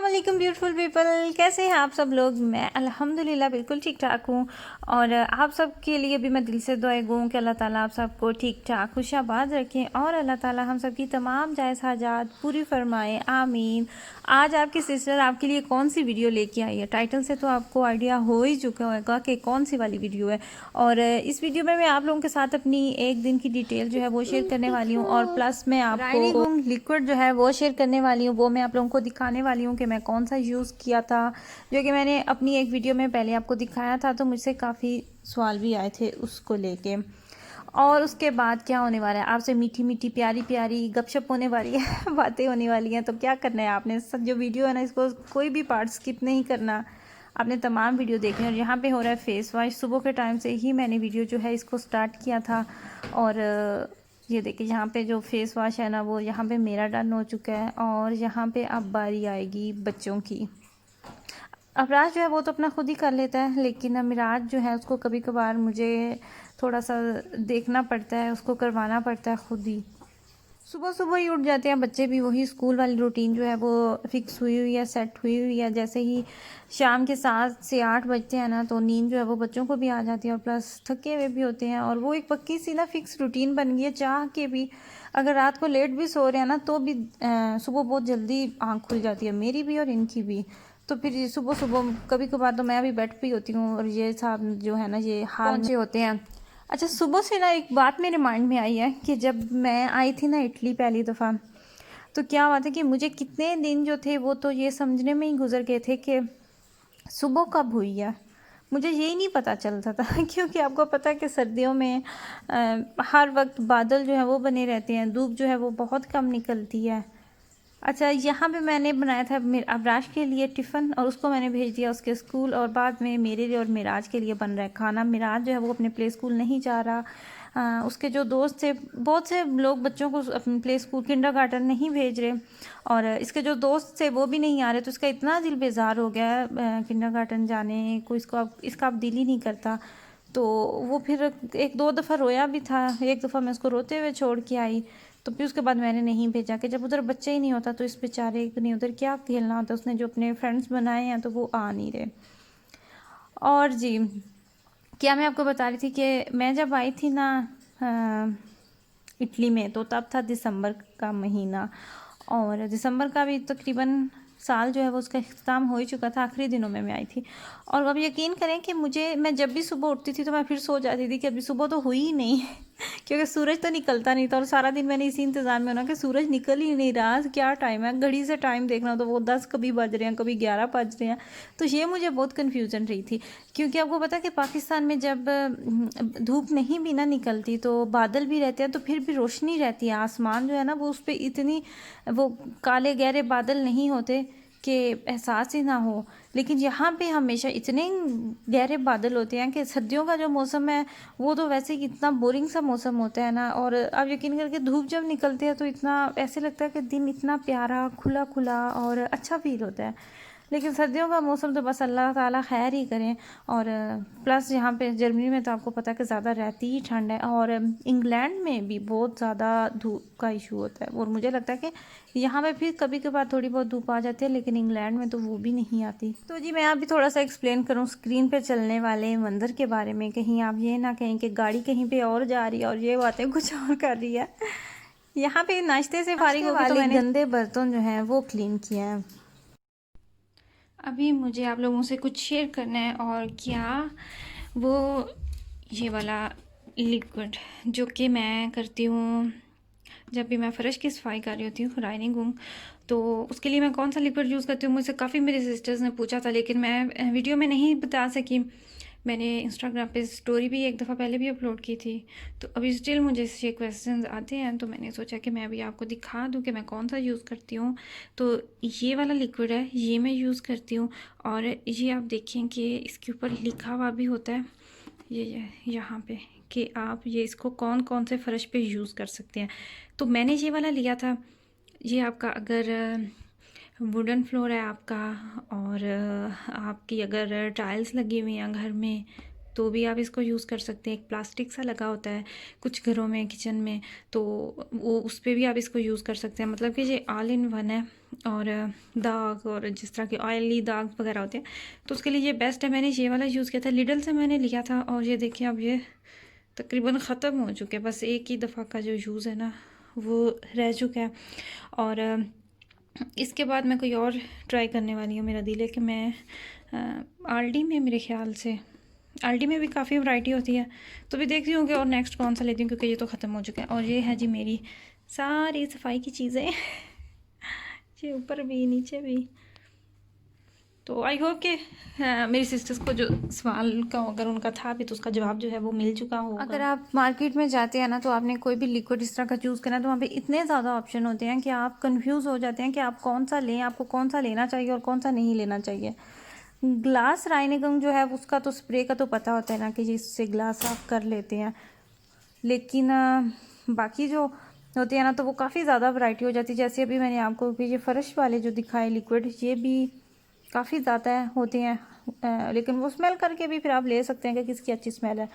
अस्सलाम वालेकुम beautiful people, कैसे हैं आप सब लोग। मैं अल्हम्दुलिल्लाह बिल्कुल ठीक ठाक हूँ और आप सब के लिए भी मैं दिल से दुआएं गूँ कि अल्लाह ताला आप सबको ठीक ठाक खुशाबाद रखें और अल्लाह ताला हम सब की तमाम जायज़ हाजात पूरी फरमाए, आमीन। आज आपकी सिस्टर आपके लिए कौन सी वीडियो लेके आई है, टाइटल से तो आपको आइडिया हो ही चुका होगा कि कौन सी वाली वीडियो है। और इस वीडियो में मैं आप लोगों के साथ अपनी एक दिन की डिटेल जो है वो शेयर करने वाली हूँ और प्लस मैं आपको लिक्विड जो है वो शेयर करने वाली हूँ। वो मैं आप लोगों को दिखाने वाली हूँ कि मैं कौन सा यूज़ किया था, जो कि मैंने अपनी एक वीडियो में पहले आपको दिखाया था, तो मुझसे काफ़ी सवाल भी आए थे उसको लेके। और उसके बाद क्या होने वाला है, आपसे मीठी मीठी प्यारी प्यारी गपशप होने वाली है बातें होने वाली हैं। तो क्या करना है आपने, सब जो वीडियो है ना, इसको कोई भी पार्ट स्किप नहीं करना, आपने तमाम वीडियो देखनी। और यहाँ पे हो रहा है फेस वॉश, सुबह के टाइम से ही मैंने वीडियो जो है इसको स्टार्ट किया था। और ये देखिए यहाँ पे जो फेस वॉश है ना, वो यहाँ पे मेरा डन हो चुका है और यहाँ पे अब बारी आएगी बच्चों की। अबराज जो है वो तो अपना खुद ही कर लेता है, लेकिन अमिराज जो है उसको कभी कभार मुझे थोड़ा सा देखना पड़ता है, उसको करवाना पड़ता है खुद ही। सुबह सुबह ही उठ जाते हैं बच्चे भी, वही स्कूल वाली रूटीन जो है वो फिक्स हुई हुई है, सेट हुई हुई है। जैसे ही शाम के 7 से 8 बजते हैं ना, तो नींद जो है वो बच्चों को भी आ जाती है और प्लस थके हुए भी होते हैं। और वो एक पक्की सी ना फिक्स रूटीन बन गई है, चाह के भी अगर रात को लेट भी सो रहे हैं ना, तो भी सुबह बहुत जल्दी आँख खुल जाती है, मेरी भी और इनकी भी। तो फिर सुबह सुबह कभी कभार तो मैं अभी बेड पे ही होती हूँ और ये साहब जो है ना ये हाल पहुँचे होते हैं। अच्छा, सुबह से ना एक बात मेरे माइंड में आई है कि जब मैं आई थी ना इटली पहली दफ़ा, तो क्या हुआ था कि मुझे कितने दिन जो थे वो तो ये समझने में ही गुजर गए थे कि सुबह कब हुई है। मुझे यही नहीं पता चलता था क्योंकि आपको पता है कि सर्दियों में हर वक्त बादल जो है वो बने रहते हैं, धूप जो है वो बहुत कम निकलती है। अच्छा, यहाँ पे मैंने बनाया था अबराश के लिए टिफ़िन और उसको मैंने भेज दिया उसके स्कूल, और बाद में मेरे लिए और मिराज के लिए बन रहा है खाना। मिराज जो है वो अपने प्ले स्कूल नहीं जा रहा। उसके जो दोस्त थे, बहुत से लोग बच्चों को अपने प्ले स्कूल किंडरगार्टन नहीं भेज रहे, और इसके जो दोस्त थे वो भी नहीं आ रहे, तो इसका इतना दिल बेजार हो गया है किंडरगार्टन जाने को, इसका अब दिल ही नहीं करता। तो वो फिर एक दो दफ़ा रोया भी था, एक दफ़ा मैं उसको रोते हुए छोड़ के आई, तो फिर उसके बाद मैंने नहीं भेजा कि जब उधर बच्चा ही नहीं होता तो इस बेचारे ने उधर क्या खेलना होता। उसने जो अपने फ्रेंड्स बनाए हैं तो वो आ नहीं रहे। और जी, क्या मैं आपको बता रही थी कि मैं जब आई थी ना इटली में, तो तब था दिसंबर का महीना, और दिसंबर का भी तकरीबन साल जो है वो उसका इख्तिताम हो ही चुका था, आखिरी दिनों में मैं आई थी। और अब यकीन करें कि मैं जब भी सुबह उठती थी तो मैं फिर सो जाती थी कि अभी सुबह तो हुई ही नहीं क्योंकि सूरज तो निकलता नहीं था। और सारा दिन मैंने इसी इंतज़ार में होना कि सूरज निकल ही नहीं रहा, क्या टाइम है, घड़ी से टाइम देखना तो वो 10 कभी बज रहे हैं, कभी 11 बज रहे हैं। तो ये मुझे बहुत कन्फ्यूज़न रही थी, क्योंकि आपको पता है कि पाकिस्तान में जब धूप नहीं भी ना निकलती तो बादल भी रहते हैं, तो फिर भी रोशनी रहती है। आसमान जो है ना वो उस पर इतनी वो काले गहरे बादल नहीं होते कि एहसास ही ना हो। लेकिन यहाँ पे हमेशा इतने गहरे बादल होते हैं कि सर्दियों का जो मौसम है वो तो वैसे ही इतना बोरिंग सा मौसम होता है ना। और आप यकीन करके धूप जब निकलती है तो इतना ऐसे लगता है कि दिन इतना प्यारा खुला खुला और अच्छा फील होता है। लेकिन सर्दियों का मौसम तो बस अल्लाह ताला खैर ही करें। और प्लस यहाँ पे जर्मनी में तो आपको पता है कि ज़्यादा रहती ही ठंड है, और इंग्लैंड में भी बहुत ज़्यादा धूप का इशू होता है। और मुझे लगता है कि यहाँ पे फिर कभी कभार थोड़ी बहुत धूप आ जाती है, लेकिन इंग्लैंड में तो वो भी नहीं आती। तो जी, मैं अभी थोड़ा सा एक्सप्लेन करूँ स्क्रीन पे चलने वाले मंजर के बारे में, कहीं आप ये ना कहें कि गाड़ी कहीं पे और जा रही है और ये बातें कुछ और कर रही है। यहाँ पे नाश्ते से फारिग होकर तो मैंने गंदे बर्तन जो हैं वो क्लीन किए हैं। अभी मुझे आप लोगों से कुछ शेयर करना है, और क्या वो ये वाला लिक्विड जो कि मैं करती हूँ जब भी मैं फ़र्श की सफाई कर रही होती हूँ, राइनिंग हूँ, तो उसके लिए मैं कौन सा लिक्विड यूज़ करती हूँ, मुझसे काफ़ी मेरी सिस्टर्स ने पूछा था, लेकिन मैं वीडियो में नहीं बता सकी। मैंने इंस्टाग्राम पे स्टोरी भी एक दफ़ा पहले भी अपलोड की थी, तो अभी स्टिल मुझे ये क्वेश्चंस आते हैं, तो मैंने सोचा कि मैं अभी आपको दिखा दूँ कि मैं कौन सा यूज़ करती हूँ। तो ये वाला लिक्विड है, ये मैं यूज़ करती हूँ। और ये आप देखें कि इसके ऊपर लिखा हुआ भी होता है ये यहाँ पे कि आप ये इसको कौन कौन से फ़र्श पे यूज़ कर सकते हैं। तो मैंने ये वाला लिया था। ये आपका अगर वुडन फ्लोर है आपका, और आपकी अगर टाइल्स लगी हुई हैं घर में, तो भी आप इसको यूज़ कर सकते हैं। एक प्लास्टिक सा लगा होता है कुछ घरों में, किचन में, तो वो उस पे भी आप इसको यूज़ कर सकते हैं। मतलब कि ये ऑल इन वन है। और दाग और जिस तरह के ऑयली दाग वगैरह होते हैं तो उसके लिए ये बेस्ट है। मैंने ये वाला यूज़ किया था, लिडल से मैंने लिया था, और ये देखिए अब ये तकरीबन ख़त्म हो चुके हैं। बस एक ही दफ़ा का जो यूज़ है ना वो रह चुका है। और इसके बाद मैं कोई और ट्राई करने वाली हूँ। मेरा दिल है कि मैं आल्डी में, मेरे ख्याल से आल्डी में भी काफ़ी वैरायटी होती है, तो भी देखती हूँ कि और नेक्स्ट कौन सा लेती हूँ, क्योंकि ये तो ख़त्म हो चुका है। और ये है जी मेरी सारी सफाई की चीज़ें ये ऊपर भी नीचे भी। तो आई होप कि मेरी सिस्टर्स को जो सवाल का अगर उनका था भी तो उसका जवाब जो है वो मिल चुका होगा। अगर आप मार्केट में जाते हैं ना तो आपने कोई भी लिक्विड इस तरह का चूज़ करना है तो वहाँ पे इतने ज़्यादा ऑप्शन होते हैं कि आप कंफ्यूज हो जाते हैं कि आप कौन सा लें, आपको कौन सा लेना चाहिए और कौन सा नहीं लेना चाहिए। ग्लास राइनिंग जो है उसका तो स्प्रे का तो पता होता है ना कि जिससे ग्लास साफ कर लेते हैं, लेकिन बाकी जो होती है ना तो वो काफ़ी ज़्यादा वैरायटी हो जाती है। जैसे अभी मैंने आपको ये फ़र्श वाले जो दिखाए लिक्विड, ये भी काफ़ी ज़्यादा होते हैं, लेकिन वो स्मेल करके भी फिर आप ले सकते हैं कि किसकी अच्छी स्मेल है।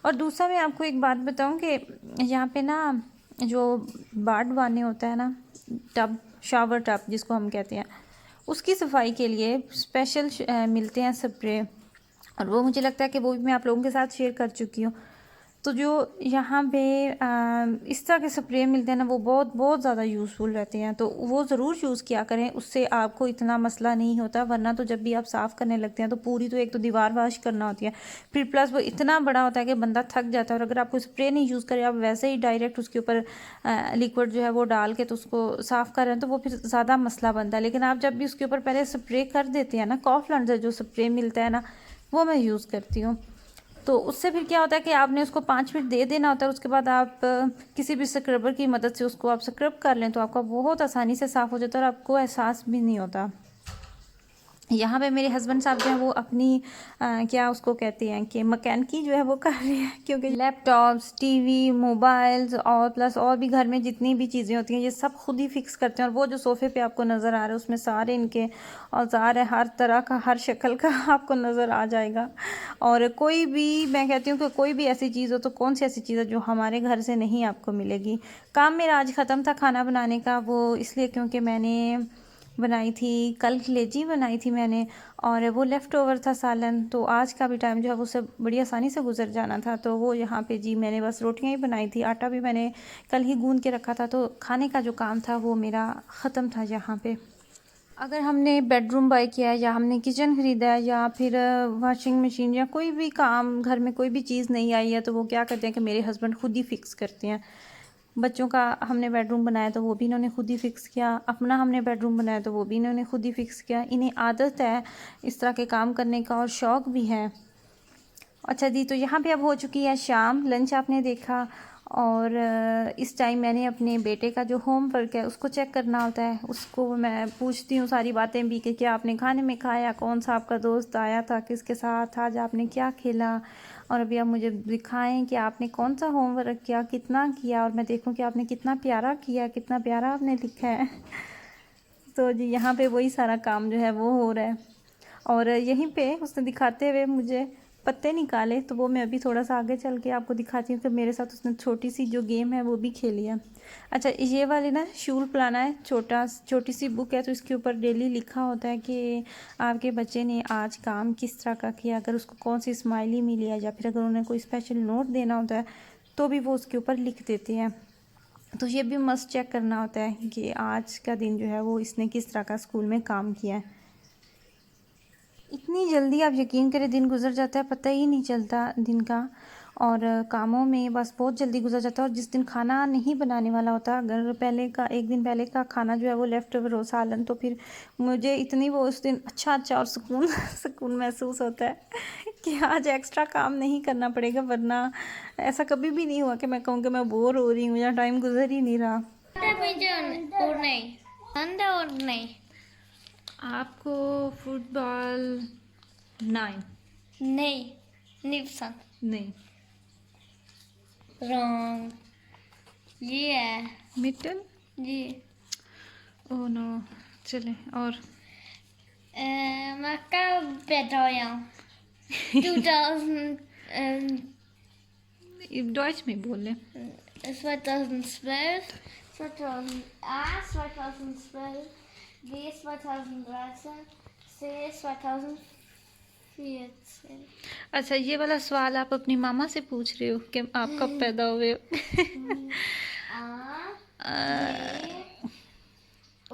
और दूसरा मैं आपको एक बात बताऊं कि यहाँ पे ना जो बाड़ बाने होता है ना, टब, शावर टब जिसको हम कहते हैं, उसकी सफाई के लिए स्पेशल मिलते हैं स्प्रे, और वो मुझे लगता है कि वो भी मैं आप लोगों के साथ शेयर कर चुकी हूँ। तो जो यहाँ पे इस तरह के स्प्रे मिलते हैं ना वो बहुत बहुत ज़्यादा यूज़फुल रहते हैं, तो वो ज़रूर यूज़ किया करें। उससे आपको इतना मसला नहीं होता, वरना तो जब भी आप साफ़ करने लगते हैं तो पूरी तो एक तो दीवार वाश करना होती है, फिर प्लस वो इतना बड़ा होता है कि बंदा थक जाता है। और अगर आपको स्प्रे नहीं यूज़ करें, आप वैसे ही डायरेक्ट उसके ऊपर लिक्विड जो है वो डाल के तो उसको साफ़ कर रहे हैं तो वो फिर ज़्यादा मसला बनता है। लेकिन आप जब भी उसके ऊपर पहले स्प्रे कर देते हैं ना, कॉफलांडर जो स्प्रे मिलता है ना वो मैं यूज़ करती हूँ, तो उससे फिर क्या होता है कि आपने उसको 5 मिनट दे देना होता है। उसके बाद आप किसी भी स्क्रबर की मदद से उसको आप स्क्रब कर लें तो आपका बहुत आसानी से साफ़ हो जाता है और आपको एहसास भी नहीं होता। यहाँ पे मेरे हस्बैंड साहब जो हैं वो अपनी क्या उसको कहते हैं कि मैकेनिकी जो है वो कर रहे हैं, क्योंकि लैपटॉप्स, टीवी, मोबाइल्स और प्लस और भी घर में जितनी भी चीज़ें होती हैं ये सब खुद ही फिक्स करते हैं। और वो जो सोफ़े पे आपको नज़र आ रहा है उसमें सारे इनके औजार है, हर तरह का, हर शक्ल का आपको नज़र आ जाएगा। और कोई भी, मैं कहती हूँ कि कोई भी ऐसी चीज़ हो तो कौन सी ऐसी चीज़ है जो हमारे घर से नहीं आपको मिलेगी। काम मेरा आज ख़त्म था खाना बनाने का, वो इसलिए क्योंकि मैंने बनाई थी कल कलेजी बनाई थी मैंने, और वो लेफ़्ट ओवर था सालन, तो आज का भी टाइम जो है वो सब बड़ी आसानी से गुजर जाना था। तो वो यहाँ पे जी मैंने बस रोटियाँ ही बनाई थी, आटा भी मैंने कल ही गूंद के रखा था, तो खाने का जो काम था वो मेरा ख़त्म था यहाँ पे। अगर हमने बेडरूम बाय किया है या हमने किचन ख़रीदा है या फिर वॉशिंग मशीन या कोई भी काम घर में कोई भी चीज़ नहीं आई है तो वो क्या करते हैं कि मेरे हस्बैंड खुद ही फ़िक्स करते हैं। बच्चों का हमने बेडरूम बनाया तो वो भी इन्होंने खुद ही फ़िक्स किया, अपना हमने बेडरूम बनाया तो वो भी इन्होंने खुद ही फ़िक्स किया। इन्हें आदत है इस तरह के काम करने का और शौक़ भी है। अच्छा जी, तो यहाँ पे अब हो चुकी है शाम, लंच आपने देखा, और इस टाइम मैंने अपने बेटे का जो होमवर्क है उसको चेक करना होता है। उसको मैं पूछती हूँ सारी बातें भी कि क्या आपने खाने में खाया, कौन सा आपका दोस्त आया था, किसके साथ, आज आपने क्या खेला, और अभी आप मुझे दिखाएं कि आपने कौन सा होमवर्क किया, कितना किया, और मैं देखूं कि आपने कितना प्यारा किया, कितना प्यारा आपने लिखा है तो जी यहाँ पे वही सारा काम जो है वो हो रहा है। और यहीं पे उसने दिखाते हुए मुझे पत्ते निकाले, तो वो मैं अभी थोड़ा सा आगे चल के आपको दिखाती हूँ कि मेरे साथ उसने छोटी सी जो गेम है वो भी खेली है। अच्छा, ये वाली ना शूल प्लाना है, छोटी सी बुक है, तो इसके ऊपर डेली लिखा होता है कि आपके बच्चे ने आज काम किस तरह का किया, अगर उसको कौन सी स्माइली मिली है या फिर अगर उन्हें कोई स्पेशल नोट देना होता है तो भी वो उसके ऊपर लिख देते हैं। तो ये भी मस्ट चेक करना होता है कि आज का दिन जो है वो इसने किस तरह का स्कूल में काम किया है। इतनी जल्दी आप यकीन करें दिन गुजर जाता है, पता ही नहीं चलता दिन का, और कामों में बस बहुत जल्दी गुजर जाता है। और जिस दिन खाना नहीं बनाने वाला होता, अगर पहले का एक दिन पहले का खाना जो है वो लेफ़्ट ओवर हो सालन, तो फिर मुझे इतनी वो उस दिन अच्छा और सुकून सुकून महसूस होता है कि आज एक्स्ट्रा काम नहीं करना पड़ेगा, वरना ऐसा कभी भी नहीं हुआ कि मैं कहूँ कि मैं बोर हो रही हूँ या टाइम गुजर ही नहीं रहा। और नहीं अंडा और नहीं आपको फुटबॉल 9 नहीं नहीं पसंद। नहीं, रॉन्ग। ये है मिटल, जी। ओह नो, चले और मैं कब पैदा हुआ हूँ? 2000 डॉइच में बोले। 2012, 2012, B 2013, C 2014। अच्छा, ये वाला सवाल आप अपनी मामा से पूछ रहे हो कि आप कब पैदा हुए हो?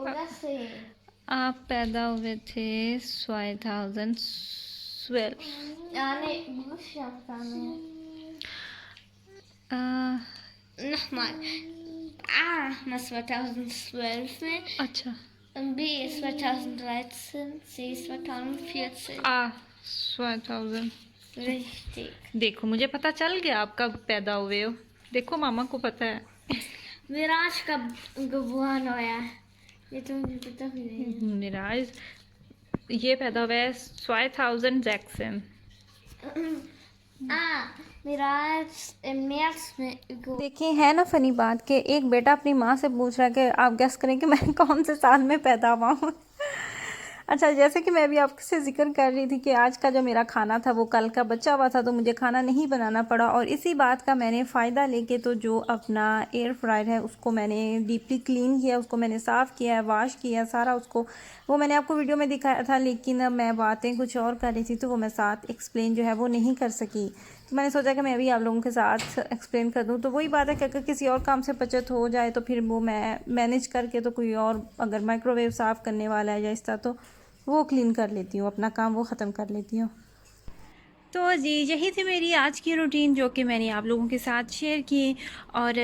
oder C? आप पैदा हुए थे 2012। Ja, nee, Buchstaben. Nochmal. A ist 2012 में, अच्छा, B ist 2013, C ist 2014. 2000। Richtig. देखो, मुझे पता चल गया आप कब पैदा हुए हो। देखो, मामा को पता है। Miraj कब geboren हुआ? ये तो मुझे पता भी नहीं। मिराज ये पैदा हुआ है 2000 जैक्सन। मिराज मर्च में देखिए, है ना फनी बात कि एक बेटा अपनी माँ से पूछ रहा है कि आप गेस करें कि मैं कौन से साल में पैदा हुआ हूँ। अच्छा, जैसे कि मैं अभी आपसे जिक्र कर रही थी कि आज का जो मेरा खाना था वो कल का बचा हुआ था, तो मुझे खाना नहीं बनाना पड़ा, और इसी बात का मैंने फ़ायदा लेके तो जो अपना एयर फ्रायर है उसको मैंने डीपली क्लीन किया, उसको मैंने साफ़ किया है, वॉश किया सारा उसको। वो मैंने आपको वीडियो में दिखाया था, लेकिन अब मैं बातें कुछ और कर रही थी तो वो मैं साथ एक्सप्लेन जो है वो नहीं कर सकी। तो मैंने सोचा कि मैं भी आप लोगों के साथ एक्सप्लेन कर दूँ। तो वही बात है कि अगर किसी और काम से बचत हो जाए तो फिर वो मैं मैनेज करके, तो कोई और अगर माइक्रोवेव साफ़ करने वाला है या इस तरह, तो वो क्लीन कर लेती हूँ, अपना काम वो ख़त्म कर लेती हूँ। तो जी, यही थी मेरी आज की रूटीन जो कि मैंने आप लोगों के साथ शेयर की, और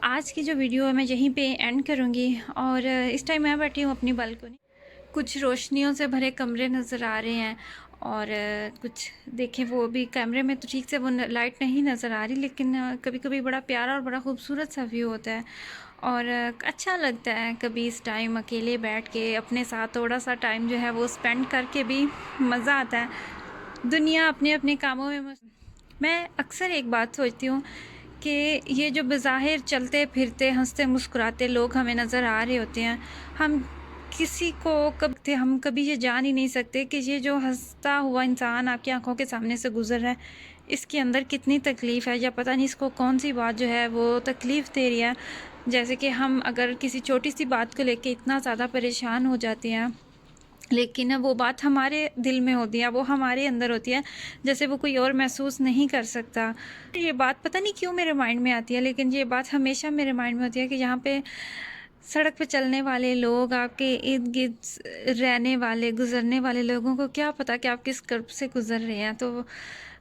आज की जो वीडियो है मैं यहीं पे एंड करूँगी। और इस टाइम मैं बैठी हूँ अपनी बालकनी, कुछ रोशनियों से भरे कमरे नज़र आ रहे हैं, और कुछ देखें वो भी कैमरे में तो ठीक से वो लाइट नहीं नज़र आ रही, लेकिन कभी कभी बड़ा प्यारा और बड़ा खूबसूरत सा व्यू होता है, और अच्छा लगता है कभी इस टाइम अकेले बैठ के अपने साथ थोड़ा सा टाइम जो है वो स्पेंड करके भी मज़ा आता है। दुनिया अपने अपने कामों में मैं अक्सर एक बात सोचती हूँ कि ये जो बज़ाहिर चलते फिरते हंसते मुस्कुराते लोग हमें नज़र आ रहे होते हैं, हम किसी को हम कभी ये जान ही नहीं सकते कि ये जो हंसता हुआ इंसान आपकी आंखों के सामने से गुज़र रहा है, इसके अंदर कितनी तकलीफ़ है, या पता नहीं इसको कौन सी बात जो है वो तकलीफ़ दे रही है। जैसे कि हम अगर किसी छोटी सी बात को लेके इतना ज़्यादा परेशान हो जाते हैं, लेकिन वो बात हमारे दिल में होती है, वो हमारे अंदर होती है, जैसे वो कोई और महसूस नहीं कर सकता। ये बात पता नहीं क्यों मेरे माइंड में आती है, लेकिन ये बात हमेशा मेरे माइंड में होती है कि यहाँ पे सड़क पे चलने वाले लोग, आपके इर्द गिर्द रहने वाले गुज़रने वाले लोगों को क्या पता कि आप किस कर्ब से गुज़र रहे हैं। तो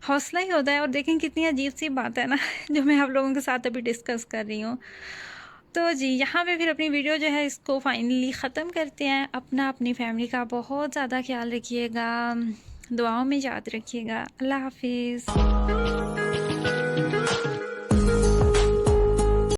हौसला ही होता है। और देखें कितनी अजीब सी बात है ना जो मैं आप लोगों के साथ अभी डिस्कस कर रही हूँ। तो जी, यहाँ पे फिर अपनी वीडियो जो है इसको फाइनली ख़त्म करते हैं। अपनी फैमिली का बहुत ज़्यादा ख्याल रखिएगा, दुआओं में याद रखिएगा। अल्लाह हाफिज़।